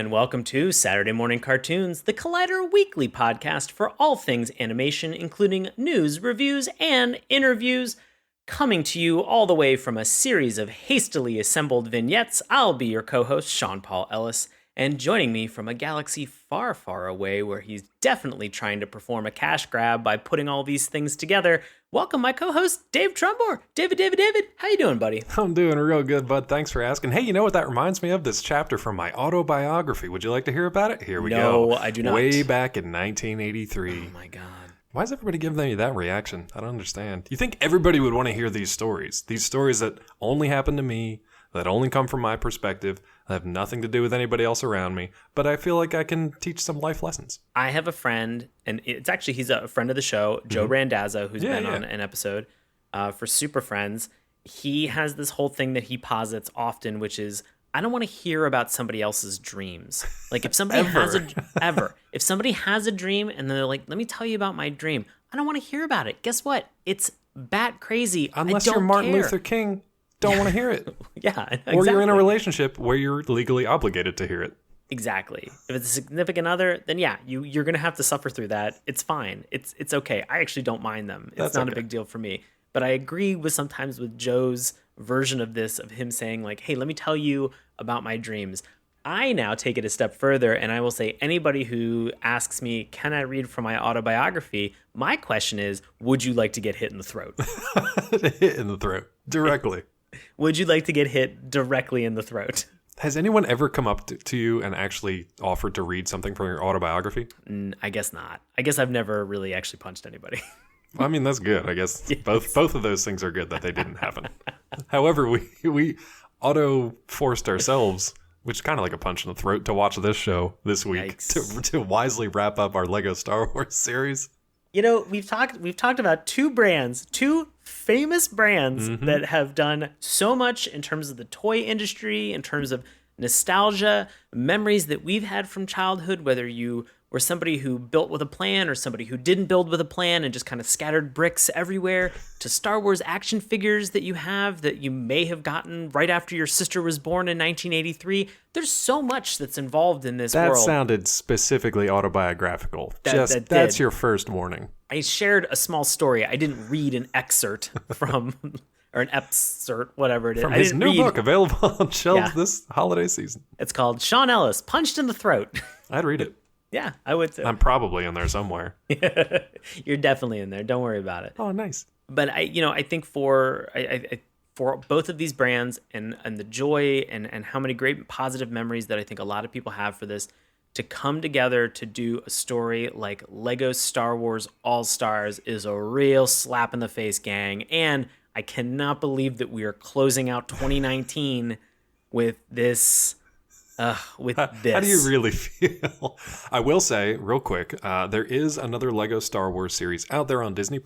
and welcome to Saturday Morning Cartoons, the Collider weekly podcast for all things animation, including news, reviews, and interviews. Coming to you all the way from a series of hastily assembled vignettes, I'll be your co-host, Sean Paul Ellis, and joining me from a galaxy far, far away where he's definitely trying to perform a cash grab by putting all these things together, welcome my co-host, Dave Trumbore. David, how you doing, buddy? I'm doing real good, bud. Thanks for asking. Hey, you know what that reminds me of? This chapter from my autobiography. Would you like to hear about it? Here we go. No, I do not. Way back in 1983. Oh my God. Why is everybody giving you that reaction? I don't understand. You think everybody would want to hear these stories that only happen to me, that only come from my perspective, that have nothing to do with anybody else around me, but I feel like I can teach some life lessons. I have a friend, and he's a friend of the show, Joe Randazzo, who's been on an episode for Super Friends. He has this whole thing that he posits often, which is, I don't want to hear about somebody else's dreams. Like if somebody if somebody has a dream and they're like, let me tell you about my dream, I don't want to hear about it. Guess what? It's bat crazy. Unless you're Martin Luther King, don't want to hear it. Yeah, exactly. Or you're in a relationship where you're legally obligated to hear it. Exactly. If it's a significant other, then yeah, you're going to have to suffer through that. It's fine. It's okay. I actually don't mind them. It's not a big deal for me. But I agree with sometimes with Joe's version of this, of him saying like, hey, let me tell you about my dreams. I now take it a step further, and I will say anybody who asks me, can I read from my autobiography? My question is, would you like to get hit in the throat? Hit in the throat. Directly. Would you like to get hit directly in the throat? Has anyone ever come up to you and actually offered to read something from your autobiography? I guess not. I guess I've never really actually punched anybody. I mean, that's good. I guess yes. Both of those things are good that they didn't happen. However, we auto-forced ourselves, which is kind of like a punch in the throat, to watch this show this week to wisely wrap up our Lego Star Wars series. You know, we've talked about two famous brands that have done so much in terms of the toy industry, in terms of nostalgia, memories that we've had from childhood, whether you were somebody who built with a plan or somebody who didn't build with a plan and just kind of scattered bricks everywhere, to Star Wars action figures that you have that you may have gotten right after your sister was born in 1983. There's so much that's involved in this world. That sounded specifically autobiographical. That's your first warning. I shared a small story. I didn't read an excerpt from, or an excerpt, whatever it is. From his new book available on shelves this holiday season. It's called Sean Ellis, Punched in the Throat. I'd read it. Yeah, I would too. I'm probably in there somewhere. You're definitely in there. Don't worry about it. Oh, nice. But I think for both of these brands and the joy and how many great positive memories that I think a lot of people have for this, to come together to do a story like Lego Star Wars All-Stars is a real slap in the face, gang. And I cannot believe that we are closing out 2019 with this. How do you really feel? I will say, real quick, there is another Lego Star Wars series out there on Disney+.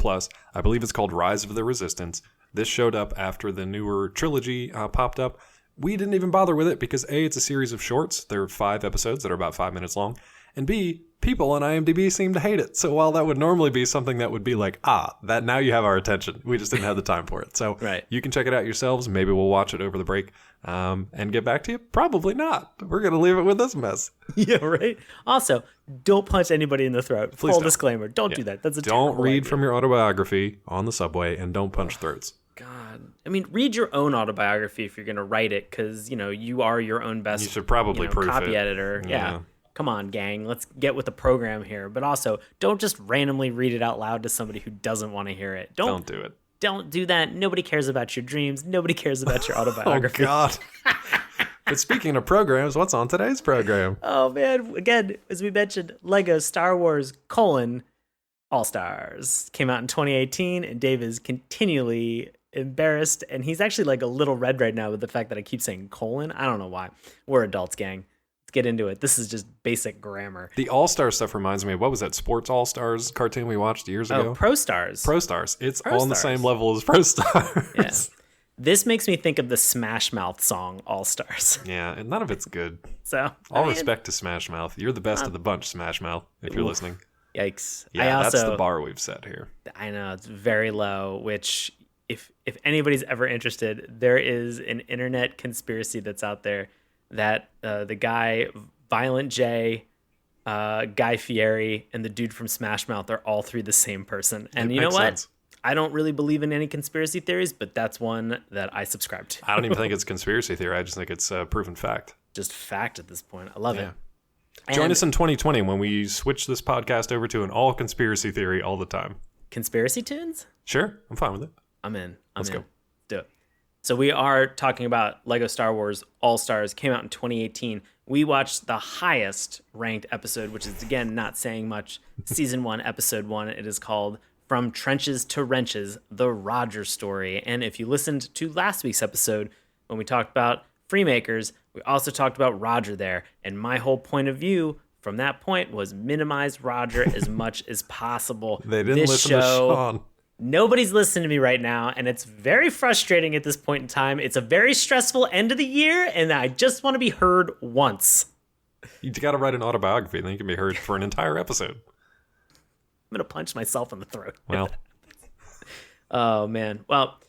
I believe it's called Rise of the Resistance. This showed up after the newer trilogy popped up. We didn't even bother with it because A, it's a series of shorts. There are 5 episodes that are about 5 minutes long. And B, people on IMDb seem to hate it. So while that would normally be something that would be like, that now you have our attention. We just didn't have the time for it. So You can check it out yourselves. Maybe we'll watch it over the break and get back to you. Probably not. We're going to leave it with this mess. Yeah, right. Also, don't punch anybody in the throat. Full disclaimer. Don't do that. That's a Don't read from your autobiography on the subway and don't punch throats. God. I mean, read your own autobiography if you're going to write it because, you are your own best you should probably proof copy it. editor. Yeah. Come on, gang. Let's get with the program here. But also, don't just randomly read it out loud to somebody who doesn't want to hear it. Don't do it. Don't do that. Nobody cares about your dreams. Nobody cares about your autobiography. Oh, God. But speaking of programs, what's on today's program? Oh, man. Again, as we mentioned, Lego Star Wars, All-Stars came out in 2018, and Dave is continually embarrassed, and he's actually like a little red right now with the fact that I keep saying colon. I don't know why. We're adults, gang. Let's get into it. This is just basic grammar. The All-Star stuff reminds me of, what was that Sports All-Stars cartoon we watched years ago? Oh, Pro Stars. Pro Stars. It's on the same level as Pro Stars. Yeah. This makes me think of the Smash Mouth song All Stars. Yeah, and none of it's good. So all respect to Smash Mouth. You're the best of the bunch, Smash Mouth, if you're listening. Yikes. Yeah, that's the bar we've set here. I know, it's very low, which if anybody's ever interested, there is an internet conspiracy that's out there that the guy Violent J, Guy Fieri, and the dude from Smash Mouth are all three the same person. And you know what? Sense. I don't really believe in any conspiracy theories, but that's one that I subscribe to. I don't even think it's conspiracy theory. I just think it's proven fact. Just fact at this point. I love it. Join us in 2020 when we switch this podcast over to an all conspiracy theory all the time. Conspiracy tunes? Sure, I'm fine with it. I'm in. Let's go. Do it. So we are talking about Lego Star Wars All-Stars. Came out in 2018. We watched the highest ranked episode, which is, again, not saying much. Season 1, Episode 1. It is called From Trenches to Wrenches, The Roger Story. And if you listened to last week's episode, when we talked about Freemakers, we also talked about Roger there. And my whole point of view from that point was minimize Roger as much as possible. They didn't listen to Sean. Nobody's listening to me right now, and it's very frustrating at this point in time. It's a very stressful end of the year, and I just want to be heard once. You got to write an autobiography, and then you can be heard for an entire episode. I'm going to punch myself in the throat. Well. Oh, man. Well,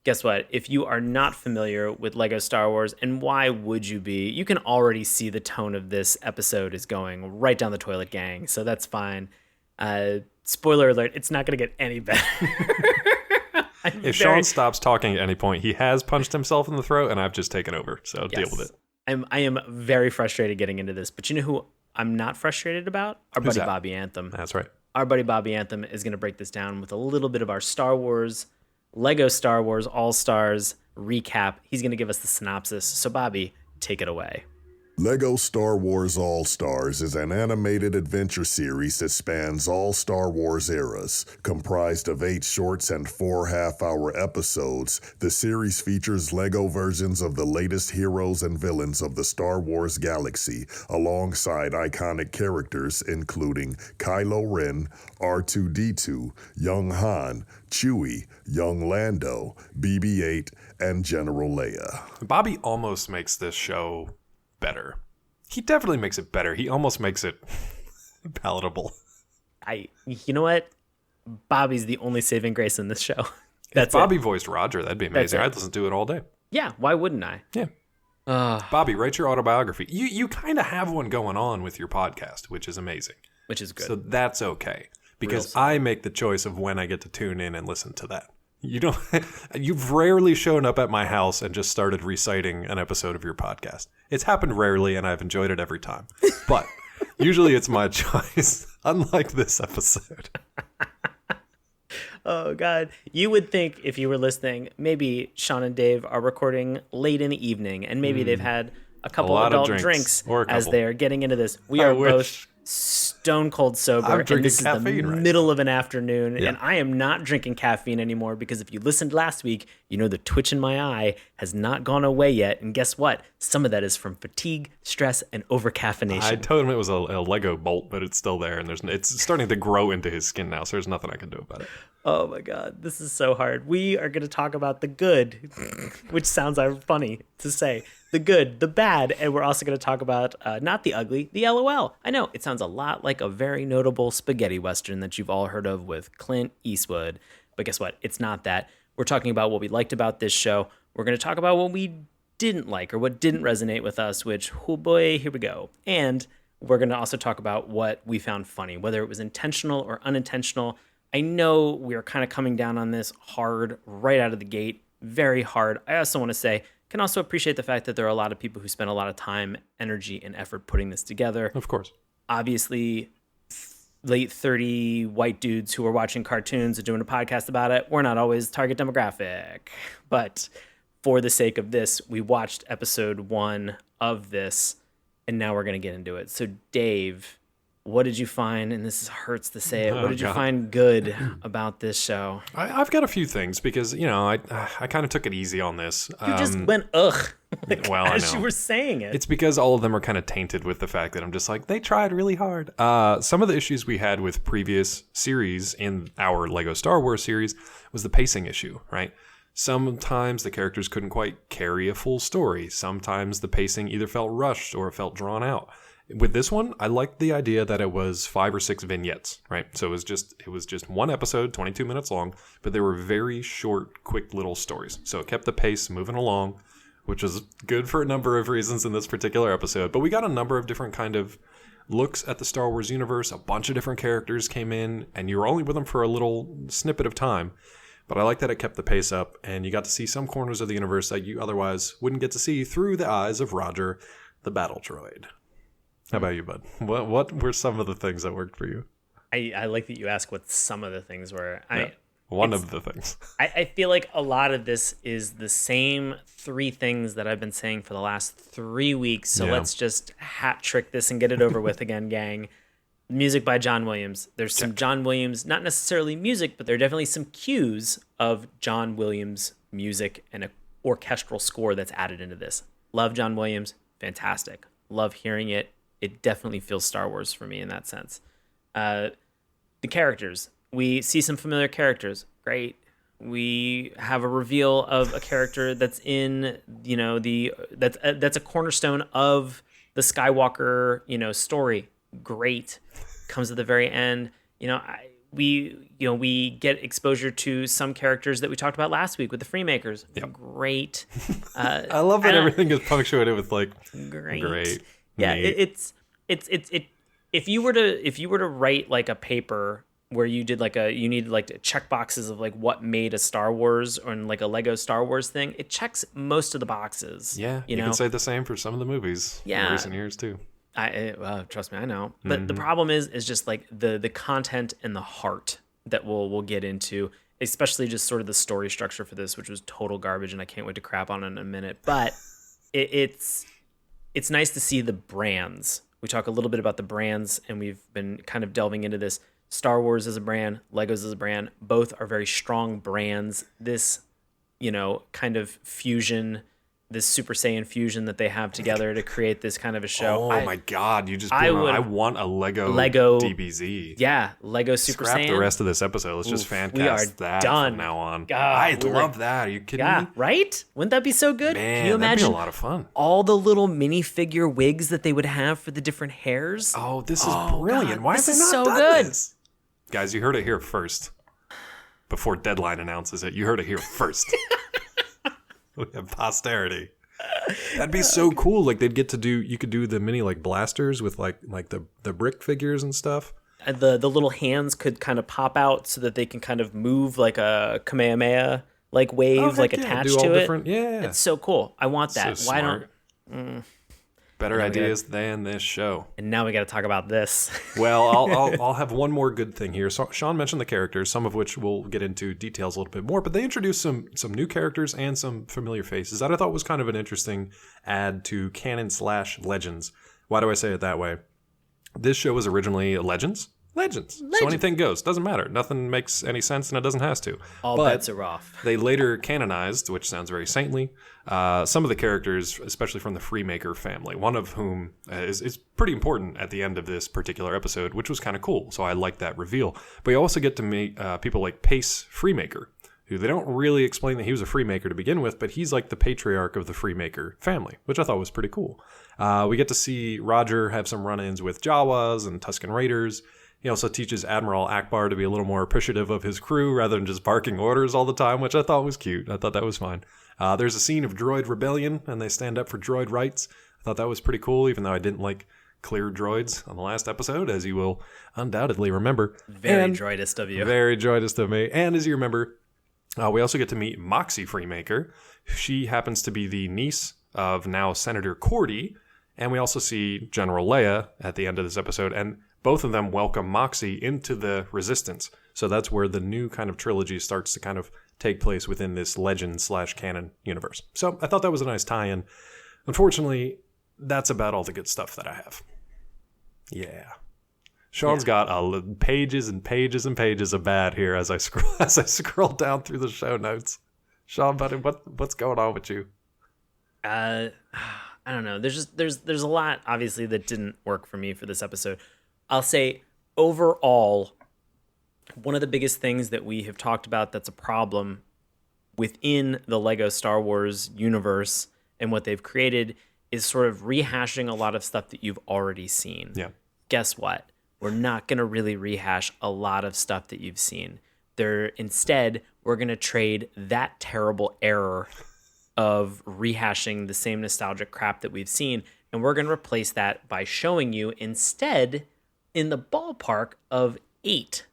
guess what? If you are not familiar with Lego Star Wars, and why would you be? You can already see the tone of this episode is going right down the toilet, gang, so that's fine. Spoiler alert, it's not going to get any better. If Sean stops talking at any point, he has punched himself in the throat, and I've just taken over, so deal with it. I am very frustrated getting into this, but you know who I'm not frustrated about? Our buddy Bobby Anthem. That's right. Our buddy Bobby Anthem is going to break this down with a little bit of our Lego Star Wars All-Stars recap. He's going to give us the synopsis. So Bobby, take it away. Lego Star Wars All-Stars is an animated adventure series that spans all Star Wars eras. Comprised of 8 shorts and 4 half-hour episodes, the series features Lego versions of the latest heroes and villains of the Star Wars galaxy, alongside iconic characters including Kylo Ren, R2-D2, Young Han, Chewie, Young Lando, BB-8, and General Leia. Bobby almost makes this show better. He definitely makes it better. He almost makes it palatable. You know what? Bobby's the only saving grace in this show. If Bobby voiced Roger, that'd be amazing. I'd listen to it all day. Yeah, why wouldn't I? Yeah. Bobby, write your autobiography. You kind of have one going on with your podcast, which is amazing. Which is good. So that's okay. Because I make the choice of when I get to tune in and listen to that. You've rarely shown up at my house and just started reciting an episode of your podcast. It's happened rarely, and I've enjoyed it every time. But usually it's my choice, unlike this episode. Oh, God. You would think if you were listening, maybe Sean and Dave are recording late in the evening, and maybe they've had a couple adult drinks as they are getting into this. We are both stone cold sober, and this is the middle of an afternoon, and I am not drinking caffeine anymore because if you listened last week, you know the twitch in my eye has not gone away yet, and guess what? Some of that is from fatigue, stress, and over-caffeination. I told him it was a Lego bolt, but it's still there, and it's starting to grow into his skin now, so there's nothing I can do about it. Oh my God, this is so hard. We are going to talk about the good, which sounds funny to say. The good, the bad, and we're also going to talk about not the ugly, the LOL. I know, it sounds a lot like a very notable spaghetti western that you've all heard of with Clint Eastwood. But guess what? It's not that. We're talking about what we liked about this show. We're going to talk about what we didn't like or what didn't resonate with us, which, oh boy, here we go. And we're going to also talk about what we found funny, whether it was intentional or unintentional. I know we are kind of coming down on this hard right out of the gate, very hard. I also want to say, can also appreciate the fact that there are a lot of people who spend a lot of time, energy, and effort putting this together. Of course. Obviously, late 30 white dudes who are watching cartoons and doing a podcast about it, we're not always target demographic. But for the sake of this, we watched episode 1 of this, and now we're going to get into it. So, Dave, what did you find, and this hurts to say it, what did you find good about this show? I've got a few things because, I kind of took it easy on this. You just went, ugh, as you were saying it. It's because all of them are kind of tainted with the fact that I'm just like, they tried really hard. Some of the issues we had with previous series in our Lego Star Wars series was the pacing issue, right? Sometimes the characters couldn't quite carry a full story. Sometimes the pacing either felt rushed or felt drawn out. With this one, I liked the idea that it was 5 or 6 vignettes, right? So it was just one episode, 22 minutes long, but they were very short, quick little stories. So it kept the pace moving along. which was good for a number of reasons in this particular episode. But we got a number of different kind of looks at the Star Wars universe. A bunch of different characters came in, and you were only with them for a little snippet of time. But I like that it kept the pace up, and you got to see some corners of the universe that you otherwise wouldn't get to see through the eyes of Roger, the battle droid. How about you, bud? What were some of the things that worked for you? I like that you ask what some of the things were. One of the things. I feel like a lot of this is the same 3 things that I've been saying for the last 3 weeks. So let's just hat trick this and get it over with again, gang. Music by John Williams. There's some John Williams, not necessarily music, but there are definitely some cues of John Williams music and an orchestral score that's added into this. Love John Williams. Fantastic. Love hearing it. It definitely feels Star Wars for me in that sense. The characters. We see some familiar characters. Great. We have a reveal of a character that's in, that's a cornerstone of the Skywalker, story. Great. Comes at the very end. We get exposure to some characters that we talked about last week with the Freemakers. Yep. Great. I love that everything is punctuated with great. Yeah, it's if you were to write like a paper where you did you needed to check boxes of what made a Star Wars or like a Lego Star Wars thing, it checks most of the boxes. Yeah, you can say the same for some of the movies in recent years too. Trust me, I know. But the problem is just the content and the heart that we'll get into, especially just sort of the story structure for this, which was total garbage, and I can't wait to crap on it in a minute. But it's nice to see the brands. We talk a little bit about the brands, and we've been kind of delving into this. Star Wars as a brand, Legos as a brand, both are very strong brands. This, kind of fusion, this Super Saiyan fusion that they have together to create this kind of a show. Oh my God, you just I want a Lego DBZ. Yeah, Lego Super Scrap Saiyan. the rest of this episode. Let's just fan cast that done. From now on. God, I love that. Are you kidding me? Right? Wouldn't that be so good? Man, can you imagine that'd be a lot of fun. All the little minifigure wigs that they would have for the different hairs? Oh, this is brilliant. God, Why this have they is not so done good. this? Guys, you heard it here first. Before Deadline announces it, you heard it here first. We have posterity. That'd be so cool. They'd get to do, you could do the mini blasters with the brick figures and stuff. And the little hands could kind of pop out so that they can kind of move like a Kamehameha wave attached to it. Yeah. It's so cool. I want that. So Why smart. don't better ideas than this show. And now we got to talk about this. Well, I'll have one more good thing here. So Sean mentioned the characters, some of which we'll get into details a little bit more, but they introduced some new characters and some familiar faces that I thought was kind of an interesting add to canon/legends. Why do I say it that way? This show was originally Legends. So anything goes. Doesn't matter. Nothing makes any sense, and it doesn't have to. All bets are off. They later canonized, which sounds very saintly, some of the characters, especially from the Freemaker family, one of whom is pretty important at the end of this particular episode, which was kind of cool. So I like that reveal. But you also get to meet people like Pace Freemaker, who they don't really explain that he was a Freemaker to begin with, but he's like the patriarch of the Freemaker family, which I thought was pretty cool. We get to see Roger have some run-ins with Jawas and Tusken Raiders. He also teaches Admiral Akbar to be a little more appreciative of his crew rather than just barking orders all the time, which I thought was cute. I thought that was fine. There's a scene of Droid Rebellion, and they stand up for droid rights. I thought that was pretty cool, even though I didn't like clear droids on the last episode, as you will undoubtedly remember. Very droidist of you. Very droidist of me. And as you remember, we also get to meet Moxie Freemaker. She happens to be the niece of now Senator Cordy, and we also see General Leia at the end of this episode, and both of them welcome Moxie into the Resistance. So that's where the new kind of trilogy starts to kind of take place within this legend/canon universe. So I thought that was a nice tie-in. Unfortunately, that's about all the good stuff that I have. Yeah. Sean's got pages and pages and pages of bad here as I scroll down through the show notes. Sean, buddy, what's going on with you? I don't know. There's a lot obviously that didn't work for me for this episode. I'll say overall, one of the biggest things that we have talked about that's a problem within the Lego Star Wars universe and what they've created is sort of rehashing a lot of stuff that you've already seen. Yeah. Guess what? We're not going to really rehash a lot of stuff that you've seen. Instead, we're going to trade that terrible error of rehashing the same nostalgic crap that we've seen. And we're going to replace that by showing you instead in the ballpark of 8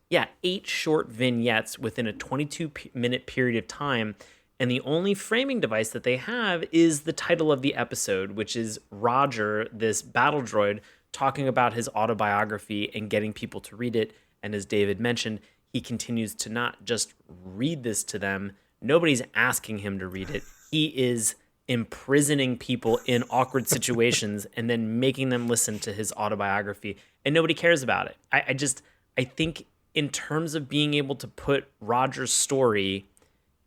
short vignettes within a 22-minute period of time. And the only framing device that they have is the title of the episode, which is Roger, this battle droid, talking about his autobiography and getting people to read it. And as David mentioned, he continues to not just read this to them. Nobody's asking him to read it. He is imprisoning people in awkward situations and then making them listen to his autobiography. And nobody cares about it. I think in terms of being able to put Roger's story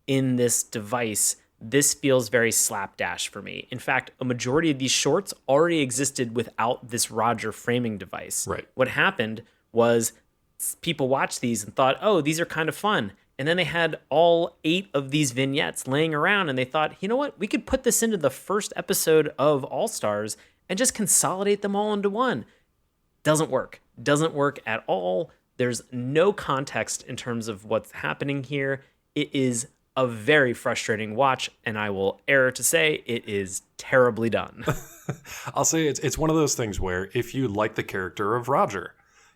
in this device, this feels very slapdash for me. In fact, a majority of these shorts already existed without this Roger framing device. Right. What happened was people watched these and thought, oh, these are kind of fun. And then they had all 8 of these vignettes laying around and they thought, you know what? We could put this into the first episode of All Stars and just consolidate them all into one. Doesn't work. Doesn't work at all. There's no context in terms of what's happening here. It is a very frustrating watch, and I will err to say it is terribly done. I'll say it's one of those things where if you like the character of Roger,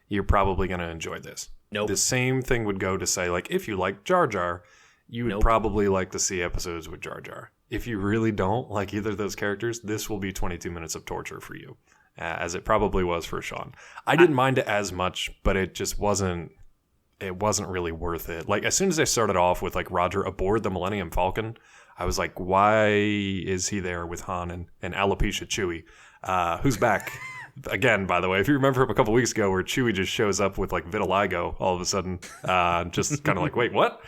you're probably going to enjoy this. Nope. The same thing would go to say, like, if you like Jar Jar, you would probably like to see episodes with Jar Jar. If you really don't like either of those characters, this will be 22 minutes of torture for you, as it probably was for Sean. I didn't mind it as much, but it just wasn't really worth it. Like, as soon as they started off with, like, Roger aboard the Millennium Falcon, I was like, why is he there with Han and alopecia Chewie, who's back? Again, by the way, if you remember from a couple weeks ago where Chewie just shows up with, like, vitiligo all of a sudden, just kind of like, wait, what?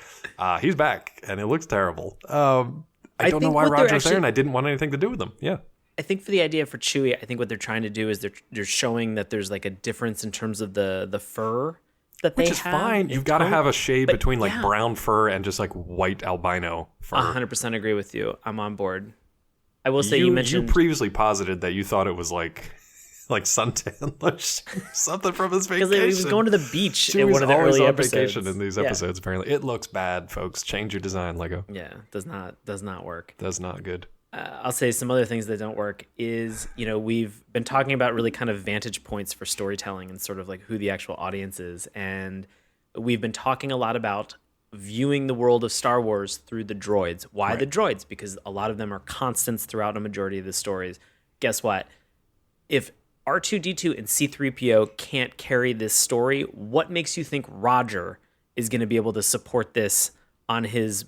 He's back, and it looks terrible. I don't know why Roger's there, and I didn't want anything to do with him. Yeah. I think for the idea for Chewie, I think what they're trying to do is they're showing that there's, like, a difference in terms of the fur that they have. Which is fine. You've got to have a shade between, like, brown fur and just, like, white albino fur. 100% agree with you. I'm on board. I will say you mentioned... You previously posited that you thought it was, like suntan lotion, something from his vacation. Because he was going to the beach in one of the early episodes. Vacation in these episodes, apparently. It looks bad, folks. Change your design, Lego. Yeah, does not work. Does not good. I'll say some other things that don't work is, we've been talking about really kind of vantage points for storytelling and sort of like who the actual audience is. And we've been talking a lot about viewing the world of Star Wars through the droids. Why the droids? Because a lot of them are constants throughout a majority of the stories. Guess what? If R2-D2 and C-3PO can't carry this story, what makes you think Roger is going to be able to support this on his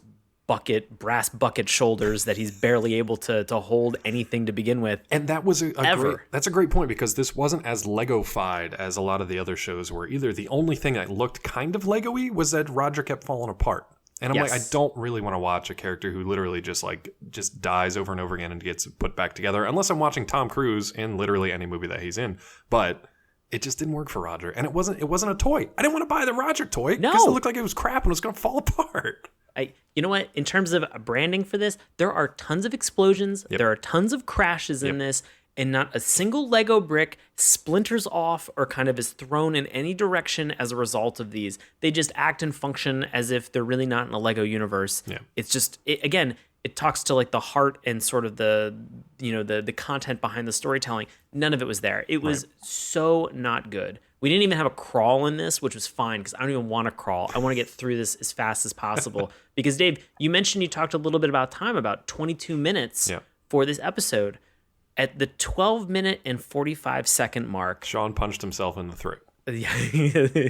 brass bucket shoulders that he's barely able to hold anything to begin with? And that was that's a great point, because this wasn't as Lego-fied as a lot of the other shows were either. The only thing that looked kind of Lego-y was that Roger kept falling apart. And I'm like, I don't really want to watch a character who literally just dies over and over again and gets put back together, unless I'm watching Tom Cruise in literally any movie that he's in. But it just didn't work for Roger. And it wasn't a toy. I didn't want to buy the Roger toy because it looked like it was crap and it was going to fall apart. You know what? In terms of branding for this, there are tons of explosions. Yep. There are tons of crashes in this. And not a single Lego brick splinters off or kind of is thrown in any direction as a result of these. They just act and function as if they're really not in a Lego universe. Yeah. It's just, again, it talks to like the heart and sort of the content behind the storytelling. None of it was there. It was so not good. We didn't even have a crawl in this, which was fine because I don't even want to crawl. I want to get through this as fast as possible. Because Dave, you mentioned you talked a little bit about time, about 22 minutes for this episode. At the 12-minute and 45-second mark, Sean punched himself in the throat. Yeah,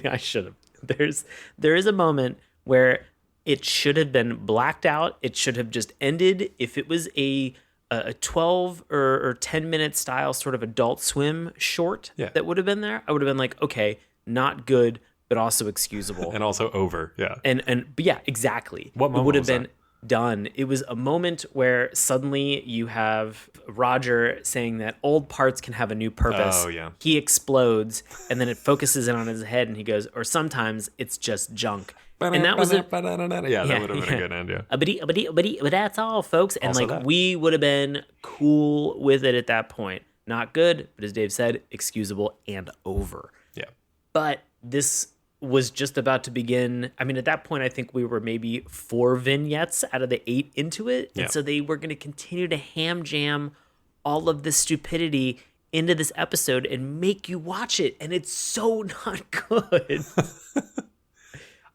I should have. There is a moment where it should have been blacked out. It should have just ended. If it was a 12 or 10-minute style sort of Adult Swim short that would have been there, I would have been like, okay, not good, but also excusable. And also over, yeah. But yeah, exactly. What moment would have was been that? Done. It was a moment where suddenly you have Roger saying that old parts can have a new purpose. Oh, yeah. He explodes, and then it focuses in on his head, and he goes, or sometimes it's just junk. And that was that would have been a good end, yeah. But that's all, folks. And Also that. We would have been cool with it at that point. Not good, but as Dave said, excusable and over. Yeah. But this was just about to begin. I mean, at that point, I think we were maybe 4 vignettes out of the 8 into it. And so they were going to continue to ham jam all of this stupidity into this episode and make you watch it. And it's so not good.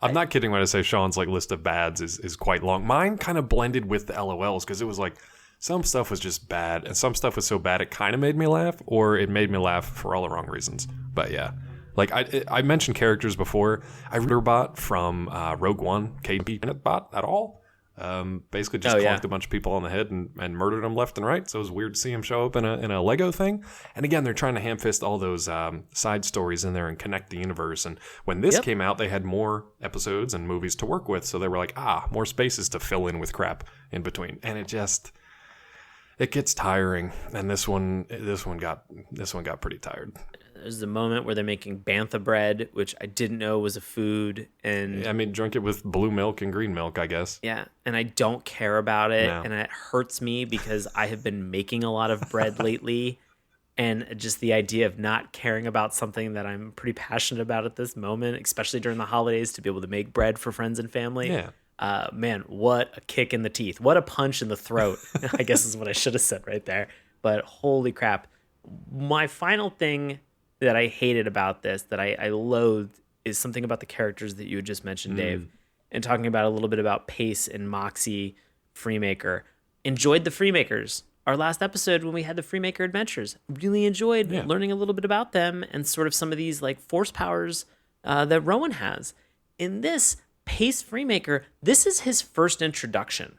I'm not kidding when I say Sean's like list of bads is quite long. Mine kind of blended with the LOLs because it was like some stuff was just bad and some stuff was so bad it kind of made me laugh, or it made me laugh for all the wrong reasons. But yeah, like I mentioned characters before. I bot from Rogue One, KB bot at all. Basically just clunked a bunch of people on the head and murdered them left and right. So it was weird to see him show up in a Lego thing. And again, they're trying to ham-fist all those side stories in there and connect the universe. And when this came out, they had more episodes and movies to work with. So they were like, more spaces to fill in with crap in between. And it gets tiring. And this one got pretty tired. There's the moment where they're making bantha bread, which I didn't know was a food. And I mean, drink it with blue milk and green milk, I guess. Yeah, and I don't care about it. No. And it hurts me because I have been making a lot of bread lately. And just the idea of not caring about something that I'm pretty passionate about at this moment, especially during the holidays, to be able to make bread for friends and family. Yeah. Man, what a kick in the teeth. What a punch in the throat, I guess is what I should have said right there. But holy crap. My final thing that I hated about this, that I loathed, is something about the characters that you had just mentioned, Dave, and talking about a little bit about Pace and Moxie Freemaker. Enjoyed the Freemakers. Our last episode when we had the Freemaker Adventures, really enjoyed learning a little bit about them and sort of some of these like force powers that Rowan has. In this, Pace Freemaker, this is his first introduction.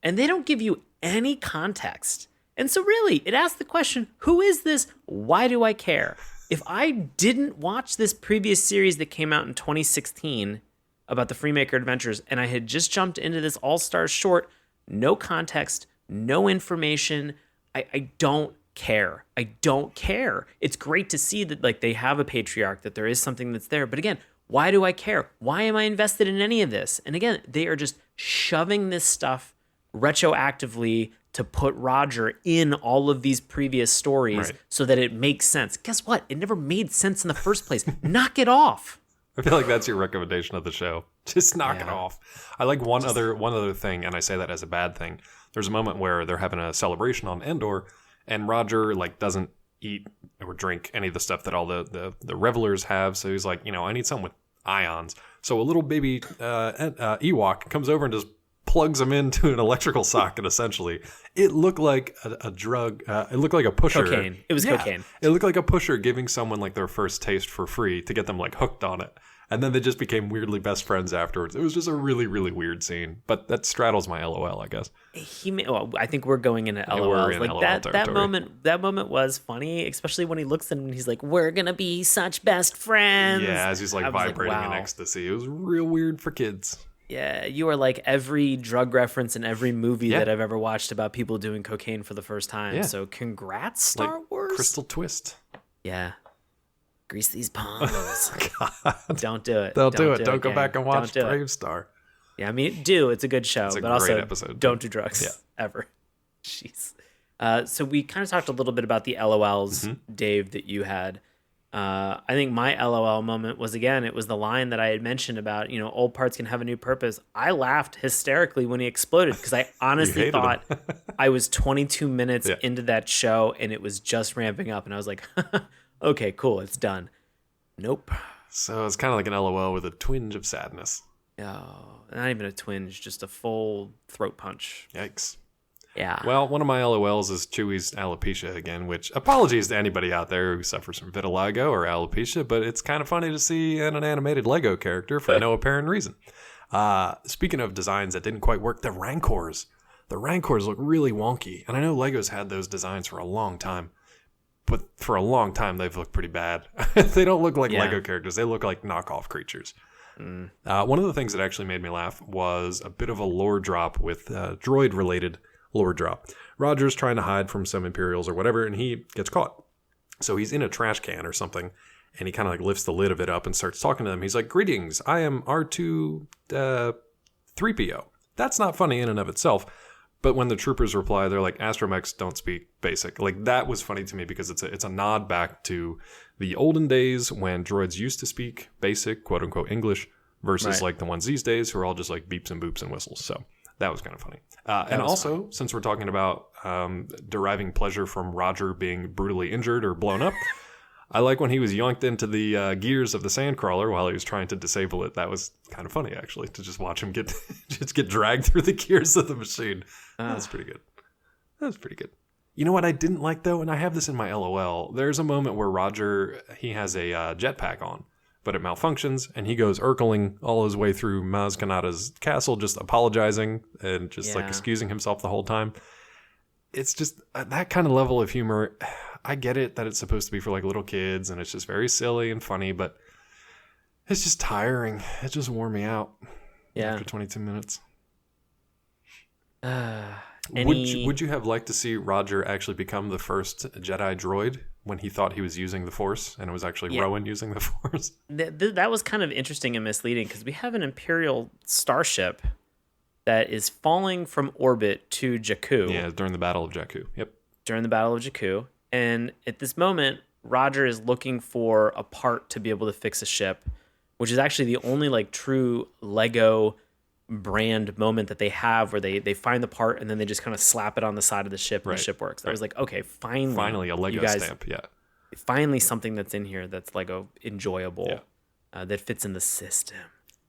And they don't give you any context. And so really, it asks the question, who is this? Why do I care? If I didn't watch this previous series that came out in 2016 about the Freemaker Adventures, and I had just jumped into this All-Stars short, no context, no information, I don't care. I don't care. It's great to see that like they have a patriarch, that there is something that's there. But again, why do I care? Why am I invested in any of this? And again, they are just shoving this stuff retroactively to put Roger in all of these previous stories so that it makes sense. Guess what? It never made sense in the first place. Knock it off. I feel like that's your recommendation of the show. Just knock it off. I like one other thing, and I say that as a bad thing. There's a moment where they're having a celebration on Endor, and Roger like doesn't eat or drink any of the stuff that all the revelers have. So he's like, I need something with ions. So a little baby Ewok comes over and just plugs him into an electrical socket, essentially. It looked like a drug. It looked like a pusher. Cocaine. It was cocaine. It looked like a pusher giving someone like their first taste for free to get them like hooked on it. And then they just became weirdly best friends afterwards. It was just a really, really weird scene. But that straddles my LOL, I guess. I think we're going into LOL. We're in like LOL that territory. That moment was funny, especially when he looks at him and he's like, "We're gonna be such best friends." Yeah, as he's like vibrating wow. in ecstasy. It was real weird for kids. Yeah, you are like every drug reference in every movie that I've ever watched about people doing cocaine for the first time. Yeah. So congrats, Star Wars. Crystal Twist. Yeah. Grease these palms. God. Don't do it. Don't do it. Don't go gang. back and watch Don't do it. Brave Star. Yeah, I mean, it's a good show. It's a but great also, episode. Don't do drugs ever. Jeez. So we kind of talked a little bit about the LOLs, Dave, that you had. I think my LOL moment was, again, it was the line that I had mentioned about, old parts can have a new purpose. I laughed hysterically when he exploded because I honestly thought I was 22 minutes into that show and it was just ramping up. And I was like, okay, cool, it's done. Nope. So it's kind of like an LOL with a twinge of sadness. Oh, not even a twinge, just a full throat punch. Yikes. Yeah. Well, one of my LOLs is Chewie's alopecia again, which apologies to anybody out there who suffers from vitiligo or alopecia, but it's kind of funny to see in an animated Lego character for no apparent reason. Speaking of designs that didn't quite work, the Rancors. The Rancors look really wonky, and I know Lego's had those designs for a long time, but for a long time they've looked pretty bad. They don't look like Lego characters. They look like knockoff creatures. One of the things that actually made me laugh was a bit of a lore drop with droid-related lore drop. Roger's trying to hide from some Imperials or whatever, and he gets caught. So he's in a trash can or something, and he kind of like lifts the lid of it up and starts talking to them. He's like, "Greetings, I am R2 3PO." That's not funny in and of itself, But when the troopers reply, they're like, astromechs don't speak basic. Like, that was funny to me because it's a nod back to the olden days when droids used to speak basic, quote unquote, English versus like the ones these days who are all just like beeps and boops and whistles. So that was kind of funny. And also, funny. Since we're talking about deriving pleasure from Roger being brutally injured or blown up, I like when he was yoinked into the gears of the Sandcrawler while he was trying to disable it. That was kind of funny, actually, to just watch him get dragged through the gears of the machine. That's pretty good. That's pretty good. You know what I didn't like, though? And I have this in my LOL. There's a moment where Roger, he has a jetpack on, but it malfunctions, and he goes Urkeling all his way through Maz Kanata's castle, just apologizing and just like excusing himself the whole time. It's just that kind of level of humor. I get it that it's supposed to be for like little kids and it's just very silly and funny, but it's just tiring. It just wore me out after 22 minutes. Would you have liked to see Roger actually become the first Jedi droid when he thought he was using the Force and it was actually Rowan using the Force? That was kind of interesting and misleading because we have an Imperial starship that is falling from orbit to Jakku. Yeah, during the Battle of Jakku. Yep. During the Battle of Jakku. And at this moment, Roger is looking for a part to be able to fix a ship, which is actually the only like true Lego brand moment that they have where they find the part and then they just kind of slap it on the side of the ship and the ship works. I was like, okay, finally a Lego stamp. Yeah. Finally something that's in here that's Lego enjoyable, that fits in the system.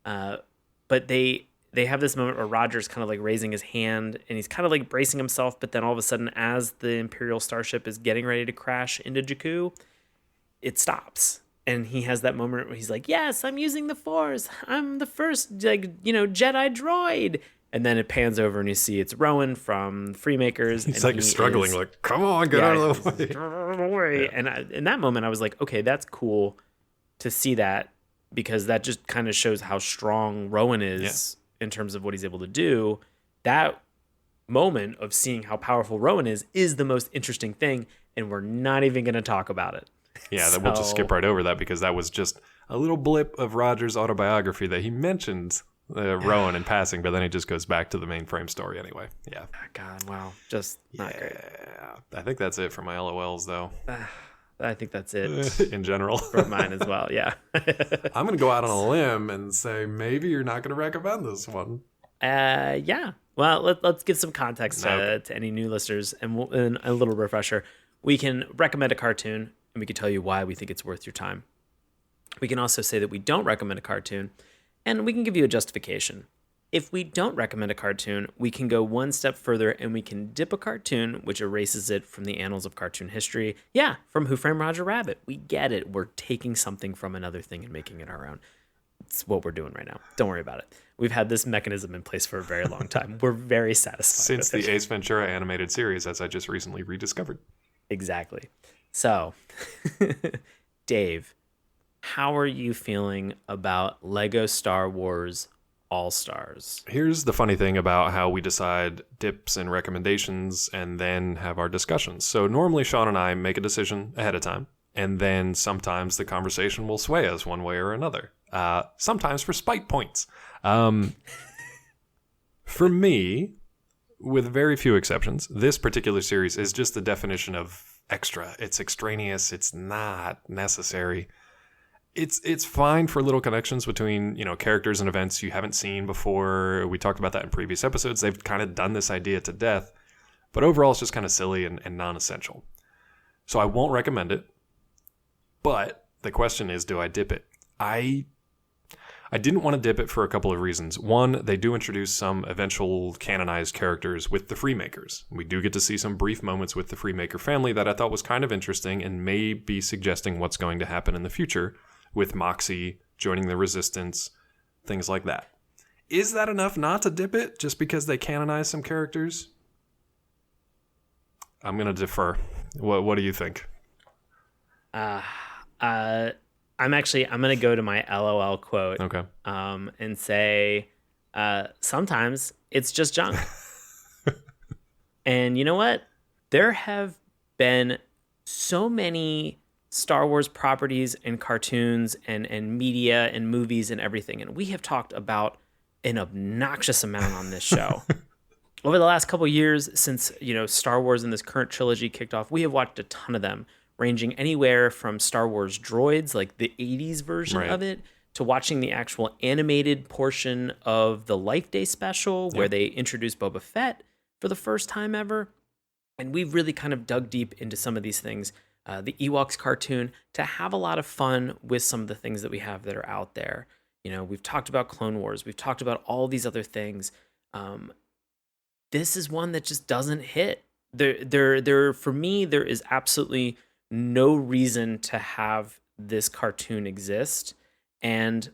But they have this moment where Roger's kind of like raising his hand and he's kind of like bracing himself. But then all of a sudden, as the Imperial starship is getting ready to crash into Jakku, it stops. And he has that moment where he's like, yes, I'm using the Force. I'm the first, Jedi droid. And then it pans over and you see it's Rowan from Freemakers. He's like struggling, like, come on, get out of the way. Yeah. And in that moment, I was like, okay, that's cool to see that because that just kind of shows how strong Rowan is in terms of what he's able to do. That moment of seeing how powerful Rowan is the most interesting thing. And we're not even going to talk about it. Yeah, we'll just skip right over that because that was just a little blip of Roger's autobiography that he mentions Rowan in passing, but then he just goes back to the mainframe story anyway. Yeah. God, wow. Just not great. I think that's it for my LOLs, though. I think that's it. In general. For mine as well, yeah. I'm going to go out on a limb and say maybe you're not going to recommend this one. Yeah. Well, let's give some context to any new listeners and a little refresher. We can recommend a cartoon, and we can tell you why we think it's worth your time. We can also say that we don't recommend a cartoon, and we can give you a justification. If we don't recommend a cartoon, we can go one step further and we can dip a cartoon, which erases it from the annals of cartoon history. Yeah, from Who Framed Roger Rabbit. We get it. We're taking something from another thing and making it our own. It's what we're doing right now. Don't worry about it. We've had this mechanism in place for a very long time. We're very satisfied since the Ace Ventura animated series, as I just recently rediscovered. Exactly. So, Dave, how are you feeling about Lego Star Wars All-Stars? Here's the funny thing about how we decide dips and recommendations and then have our discussions. So normally Sean and I make a decision ahead of time, and then sometimes the conversation will sway us one way or another. Sometimes for spite points. For me, with very few exceptions, this particular series is just the definition of extra. It's extraneous. It's not necessary. It's fine for little connections between, characters and events you haven't seen before. We talked about that in previous episodes. They've kind of done this idea to death. But overall, it's just kind of silly and non-essential. So I won't recommend it. But the question is, do I dip it? I didn't want to dip it for a couple of reasons. One, they do introduce some eventual canonized characters with the Freemakers. We do get to see some brief moments with the Freemaker family that I thought was kind of interesting and may be suggesting what's going to happen in the future with Moxie joining the Resistance, things like that. Is that enough not to dip it just because they canonize some characters? I'm going to defer. What do you think? I'm going to go to my LOL quote. Okay. And say, sometimes it's just junk. And you know what? There have been so many Star Wars properties and cartoons and media and movies and everything. And we have talked about an obnoxious amount on this show. over the last couple of years since, Star Wars and this current trilogy kicked off, we have watched a ton of them, ranging anywhere from Star Wars Droids, like the 80s version Right. of it, to watching the actual animated portion of the Life Day special where they introduced Boba Fett for the first time ever. And we've really kind of dug deep into some of these things. The Ewoks cartoon, to have a lot of fun with some of the things that we have that are out there. We've talked about Clone Wars. We've talked about all these other things. This is one that just doesn't hit. For me, there is absolutely no reason to have this cartoon exist. And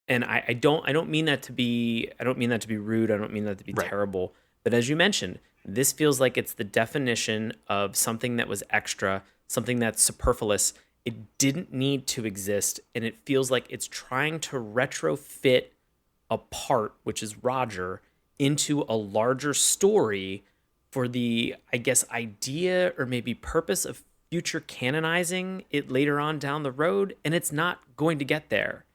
I don't mean that to be rude. I don't mean that to be terrible. But as you mentioned, this feels like it's the definition of something that was extra, something that's superfluous. It didn't need to exist, and it feels like it's trying to retrofit a part, which is Roger, into a larger story for the, I guess, idea or maybe purpose of future canonizing it later on down the road, and it's not going to get there.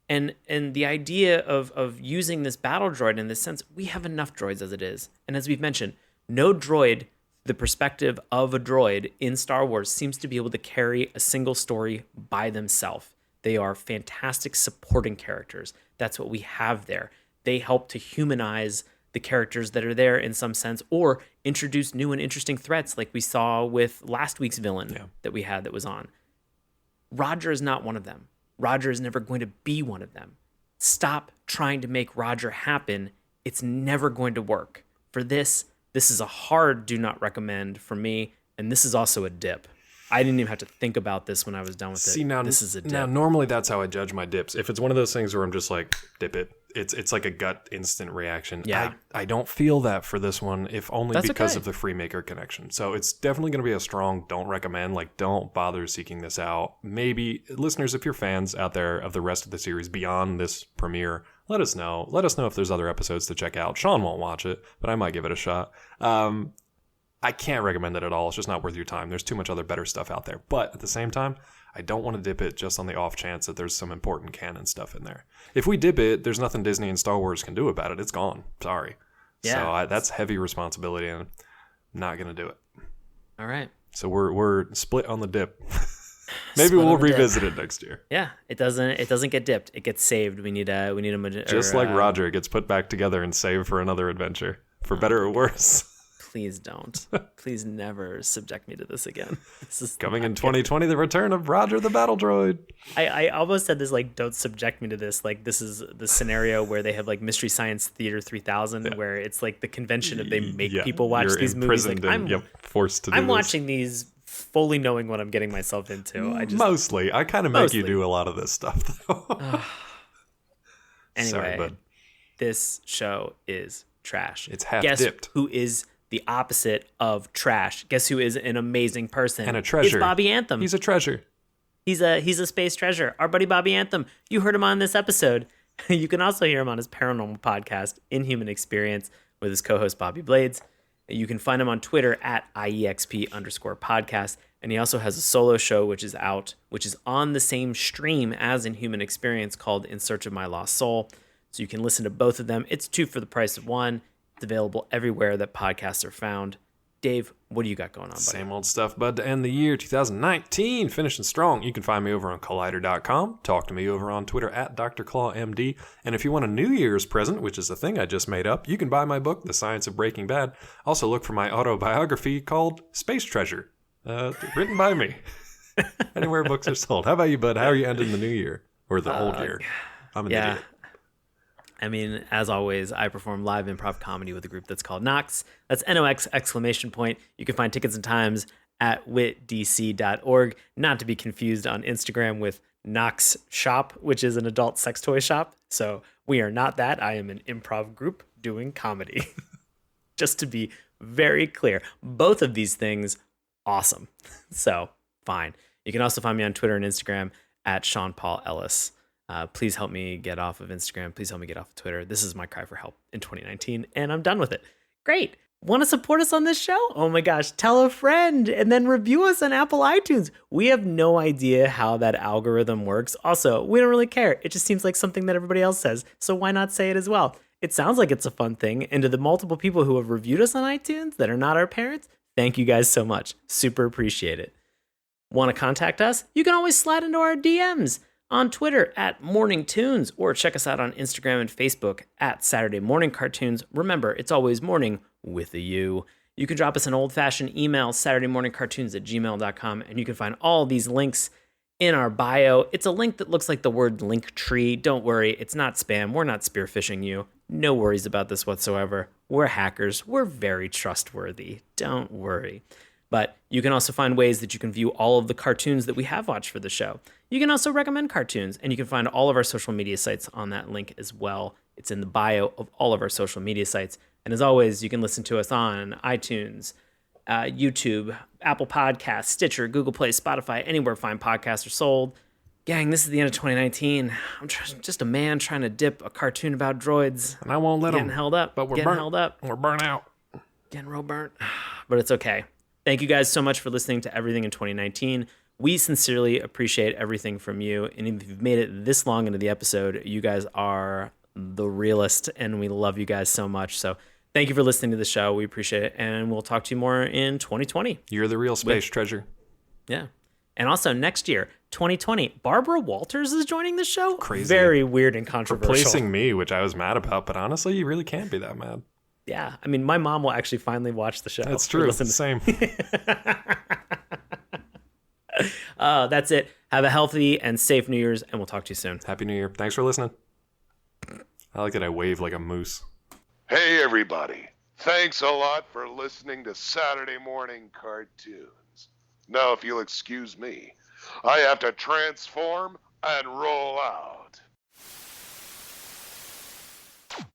And the idea of using this battle droid in this sense, we have enough droids as it is. And as we've mentioned, no droid, the perspective of a droid in Star Wars, seems to be able to carry a single story by themselves. They are fantastic supporting characters. That's what we have there. They help to humanize the characters that are there in some sense, or introduce new and interesting threats like we saw with last week's villain that we had that was on. Roger is not one of them. Roger is never going to be one of them. Stop trying to make Roger happen. It's never going to work. For this is a hard do not recommend for me, and this is also a dip. I didn't even have to think about this when I was done with it. Now, this is a dip. Now, normally that's how I judge my dips. If it's one of those things where I'm just like, dip it, it's like a gut instant reaction. Yeah. I don't feel that for this one, if only That's because okay. of the Freemaker connection. So it's definitely going to be a strong don't recommend. Like, don't bother seeking this out. Maybe, listeners, if you're fans out there of the rest of the series beyond this premiere, let us know. Let us know if there's other episodes to check out. Sean won't watch it, but I might give it a shot. I can't recommend it at all. It's just not worth your time. There's too much other better stuff out there. But at the same time, I don't want to dip it just on the off chance that there's some important canon stuff in there. If we dip it, there's nothing Disney and Star Wars can do about it. It's gone. Sorry. Yeah. So that's heavy responsibility, and I'm not going to do it. All right. So we're split on the dip. Maybe Split we'll on the dip. revisit it next year. Yeah, it doesn't get dipped. It gets saved. We need a Just like Roger gets put back together and saved for another adventure, for better or worse. Please don't. Please never subject me to this again. This is Coming in 2020, the return of Roger the Battle Droid. I almost said this, like, don't subject me to this. Like, this is the scenario where they have, like, Mystery Science Theater 3000, where it's like the convention of they make people watch these movies. Like, I'm forced to do I'm this. watching these fully knowing what I'm getting myself into. I kind of make you do a lot of this stuff, though. Anyway, Sorry, bud. This show is trash. It's half Guess dipped. who is the opposite of trash? Guess who is an amazing person And a treasure. It's Bobby Anthem. He's a treasure. He's a space treasure. Our buddy Bobby Anthem. You heard him on this episode. You can also hear him on his paranormal podcast, Inhuman Experience, with his co-host Bobby Blades. You can find him on Twitter at IEXP_podcast. And he also has a solo show which is on the same stream as Inhuman Experience, called In Search of My Lost Soul. So you can listen to both of them. It's 2 for the price of 1. It's available everywhere that podcasts are found. Dave, what do you got going on, buddy? Same old stuff, bud, to end the year 2019. Finishing strong. You can find me over on Collider.com. Talk to me over on Twitter at DrClawMD. And if you want a New Year's present, which is a thing I just made up, you can buy my book, The Science of Breaking Bad. Also look for my autobiography called Space Treasure, written by me. Anywhere books are sold. How about you, bud? How are you ending the new year? Or the old year? I'm an idiot. I mean, as always, I perform live improv comedy with a group that's called Nox. That's NOX exclamation point. You can find tickets and times at witdc.org. Not to be confused on Instagram with Nox Shop, which is an adult sex toy shop. So we are not that. I am an improv group doing comedy. Just to be very clear. Both of these things, awesome. So, fine. You can also find me on Twitter and Instagram at Sean Paul Ellis. Please help me get off of Instagram. Please help me get off of Twitter. This is my cry for help in 2019, and I'm done with it. Great. Want to support us on this show? Oh my gosh, tell a friend and then review us on Apple iTunes. We have no idea how that algorithm works. Also, we don't really care. It just seems like something that everybody else says, so why not say it as well? It sounds like it's a fun thing. And to the multiple people who have reviewed us on iTunes that are not our parents, thank you guys so much. Super appreciate it. Want to contact us? You can always slide into our DMs on Twitter at Morning Tunes, or check us out on Instagram and Facebook at Saturday Morning Cartoons. Remember, it's always morning with a U. You can drop us an old-fashioned email, SaturdayMorningCartoons@gmail.com, and you can find all these links in our bio. It's a link that looks like the word link tree. Don't worry, it's not spam. We're not spearphishing you. No worries about this whatsoever. We're hackers. We're very trustworthy. Don't worry. But you can also find ways that you can view all of the cartoons that we have watched for the show. You can also recommend cartoons, and you can find all of our social media sites on that link as well. It's in the bio of all of our social media sites. And as always, you can listen to us on iTunes, YouTube, Apple Podcasts, Stitcher, Google Play, Spotify, anywhere fine podcasts are sold. Gang, this is the end of 2019. I'm just a man trying to dip a cartoon about droids. And I won't let them. Getting held up. But we're getting burnt. held up. We're burnt out. Getting real burnt. But it's okay. Thank you guys so much for listening to everything in 2019. We sincerely appreciate everything from you. And if you've made it this long into the episode, you guys are the realest, and we love you guys so much. So thank you for listening to the show. We appreciate it. And we'll talk to you more in 2020. You're the real space treasure. Yeah. And also next year, 2020, Barbara Walters is joining the show. Crazy. Very weird and controversial. Replacing me, which I was mad about. But honestly, you really can't be that mad. Yeah. I mean, my mom will actually finally watch the show. That's true. Same. That's it. Have a healthy and safe New Year's, and we'll talk to you soon. Happy New Year. Thanks for listening. I like that I wave like a moose. Hey, everybody. Thanks a lot for listening to Saturday Morning Cartoons. Now, if you'll excuse me, I have to transform and roll out.